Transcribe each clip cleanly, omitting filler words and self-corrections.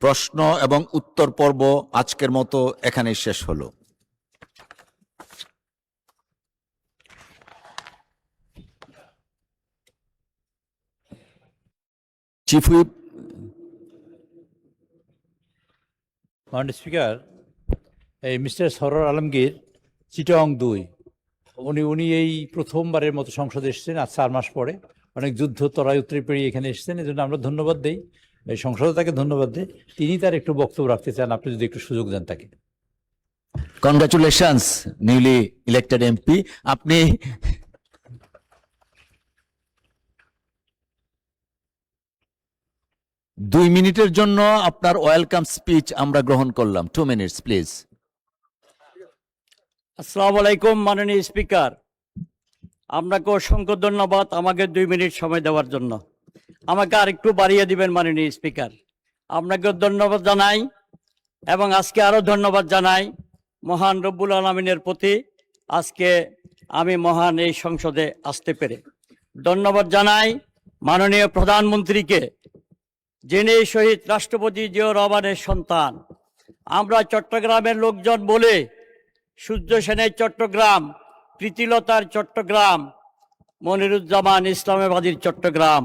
প্রশ্ন এবং উত্তর পর্ব আজকের মতো এখানেই শেষ হলো। Chief whip. মাননীয় স্পিকার, এই মিস্টার সরোয়ার আলমগীর, চিটাগং 2, উনি এই প্রথমবারের মতো সংসদে এসেছেন আজ 4 মাস পরে। অনেক যুদ্ধ তরাই উত্তরে পেরিয়ে এখানে এসেছেন, এই জন্য আমরা ধন্যবাদ দেই, এই সংসদে তাকে ধন্যবাদ দেই। তিনি তার একটু বক্তব্য রাখতে চান, আপনি যদি একটু সুযোগ দেন তাকে। Congratulations newly elected MP. আপনি দুই মিনিটের জন্য আপনার ওয়েলকাম স্পিচ আমরা গ্রহণ করলাম। 2 মিনিটস প্লিজ। আসসালামু আলাইকুম মাননীয় স্পিকার, আপনাকে অসংখ্য ধন্যবাদ আমাকে 2 মিনিট সময় দেওয়ার জন্য। আমাকে আরেকটু বাড়িয়ে দিবেন মাননীয় স্পিকার। আপনাকে ধন্যবাদ জানাই এবং আজকে আরও ধন্যবাদ জানাই মহান রব্বুল আলামিনের প্রতি। আজকে আমি মহান এই সংসদে আসতে পেরে ধন্যবাদ জানাই মাননীয় প্রধানমন্ত্রীকে, যিনি শহীদ রাষ্ট্রপতি জিয়াউর রহমানের সন্তান। আমরা চট্টগ্রামের লোকজন বলে সূর্য সেনের চট্টগ্রাম, প্রীতিলতার চট্টগ্রাম, মনিরুজ্জামান ইসলামাবাদীর চট্টগ্রাম।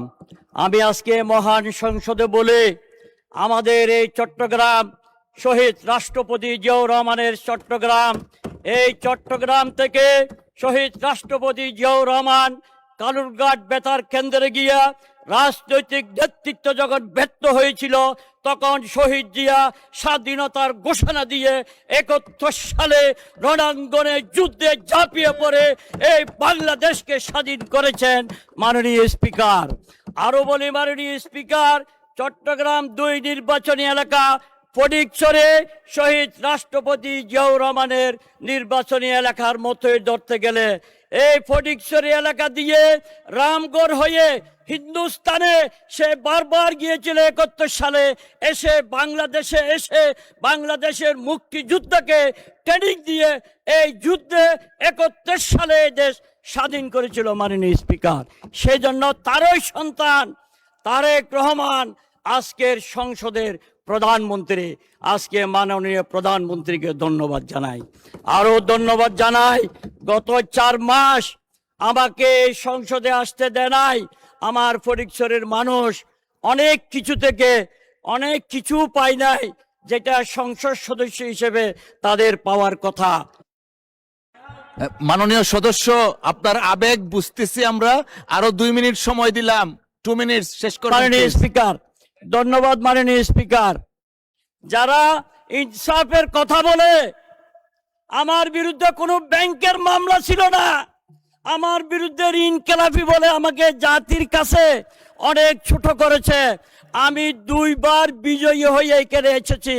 আমি আজকে মহান সংসদে বলে আমাদের এই চট্টগ্রাম শহীদ রাষ্ট্রপতি জিয়াউর রহমানের চট্টগ্রাম, এই চট্টগ্রাম থেকে শহীদ রাষ্ট্রপতি জিয়াউর রহমান কালুরঘাট বেতার কেন্দ্রে গিয়া রাজনৈতিক নেতৃত্ব যখন ব্যর্থ হয়েছিল, তখন শহীদ জিয়া স্বাধীনতার ঘোষণা দিয়ে 71 সালে রণাঙ্গনে যুদ্ধে ঝাঁপিয়ে পড়ে এই বাংলাদেশকে স্বাধীন করেছেন মাননীয় স্পিকার। আরো বলি মাননীয় স্পিকার, চট্টগ্রাম 2 নির্বাচনী এলাকা ফটিকছড়ি শহীদ রাষ্ট্রপতি জিয়াউর রহমানের নির্বাচনী এলাকার মতোই ধরতে গেলে এই ফটিকছড়ি এলাকা দিয়ে রামগড় হয়ে হিন্দুস্তানে সে বারবার গিয়েছিল 71 সালে। এসে বাংলাদেশে এসে বাংলাদেশের মুক্তিযুদ্ধকে ট্রেনিং দিয়ে এই যুদ্ধে 71 সালে দেশ স্বাধীন করেছিল মাননীয় স্পিকার। সেই জন্য তারই সন্তান তারেক রহমান আজকের সংসদের প্রধানমন্ত্রী। আজকে মাননীয় প্রধানমন্ত্রীকে ধন্যবাদ জানাই। আরো ধন্যবাদ জানাই, গত 4 মাস আমাকে এই সংসদে আসতে দেয় নাই। আমার ফটিকছড়ির মানুষ অনেক কিছু থেকে অনেক কিছু পায় নাই, যেটা সংসদ সদস্য হিসেবে তাদের পাওয়ার কথা। মাননীয় সদস্য, আপনার আবেগ বুঝতেছি আমরা। আরো 2 মিনিট সময় দিলাম। 2 মিনিট শেষ করুন মাননীয় স্পিকার, ধন্যবাদ মাননীয় স্পিকার। যারা ইনসাফের কথা বলে, আমার বিরুদ্ধে কোনো ব্যাংকের মামলা ছিল না, আমার বিরুদ্ধে ঋণ খেলাপি বলে আমাকে জাতির কাছে অনেক ছোট করেছে। আমি 2 বার বিজয়ী হয়ে এখানে এসেছি।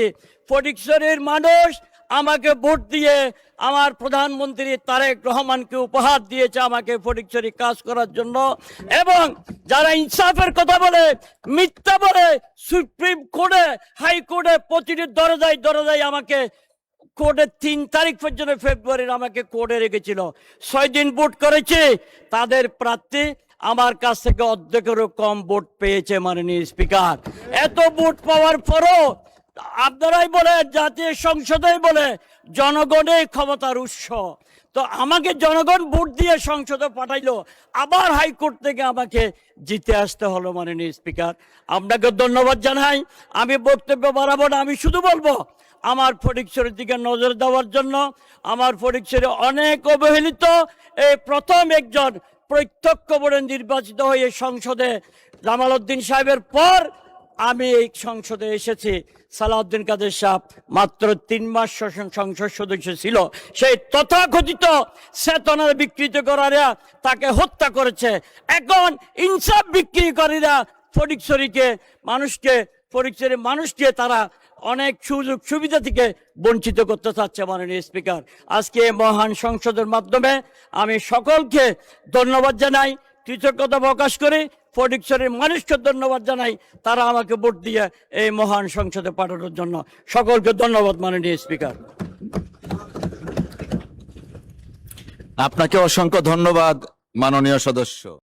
ফটিকছড়ির মানুষ আমাকে ভোট দিয়ে আমার প্রধানমন্ত্রী তারেক রহমানকে উপহার দিয়েছে আমাকে ফটিকছড়ি কাজ করার জন্য। এবং যারা ইনসাফের কথা বলে, মিথ্যা বলে, সুপ্রিম কোর্টে হাইকোর্টে প্রতিটি দরজায় দরজায় আমাকে কোর্টে 3 তারিখ পর্যন্ত ফেব্রুয়ারির আমাকে কোর্টে রেখেছিল। 6 দিন ভোট করেছে, তাদের প্রার্থী আমার কাছ থেকে অর্ধেকেরও কম ভোট পেয়েছে মাননীয় স্পিকার। এত ভোট পাওয়ার পরও আপনারাই বলে, জাতীয় সংসদেই বলে জনগণের ক্ষমতার উৎস। তো আমাকে জনগণ ভোট দিয়ে সংসদে পাঠাইলো, আবার হাইকোর্ট থেকে আমাকে জিতে আসতে হলো মাননীয় স্পিকার। আপনাকে ধন্যবাদ জানাই। আমি বক্তব্য বাড়াবো না, আমি শুধু বলবো আমার ফটিকছড়ির দিকে নজর দেওয়ার জন্য। আমার ফটিকছড়ি অনেক অবহেলিত, এই প্রথম একজন প্রত্যক্ষ ভোটে নির্বাচিত হয়ে সংসদে জামাল উদ্দিন সাহেবের পর আমি এই সংসদে এসেছি। সালাউদ্দিন কাদের সাহেব মাত্র 3 মাস সংসদ সদস্য ছিল, সেই তথাকথিত চেতনা বিকৃত করারা তাকে হত্যা করেছে। এখন ইনসাফ বিক্রিকারীরা ফটিকছড়ির মানুষকে তারা অনেক সুযোগ সুবিধা থেকে বঞ্চিত করতে চাচ্ছে মাননীয় স্পিকার। আজকে মহান সংসদের মাধ্যমে আমি সকলকে ধন্যবাদ জানাই, কৃতজ্ঞতা প্রকাশ করি। ফটিকছড়ির মানুষকে ধন্যবাদ জানাই, তারা আমাকে ভোট দিয়ে এই মহান সংসদে পাঠানোর জন্য। সকলকে ধন্যবাদ মাননীয় স্পিকার। আপনাকে অসংখ্য ধন্যবাদ মাননীয় সদস্য।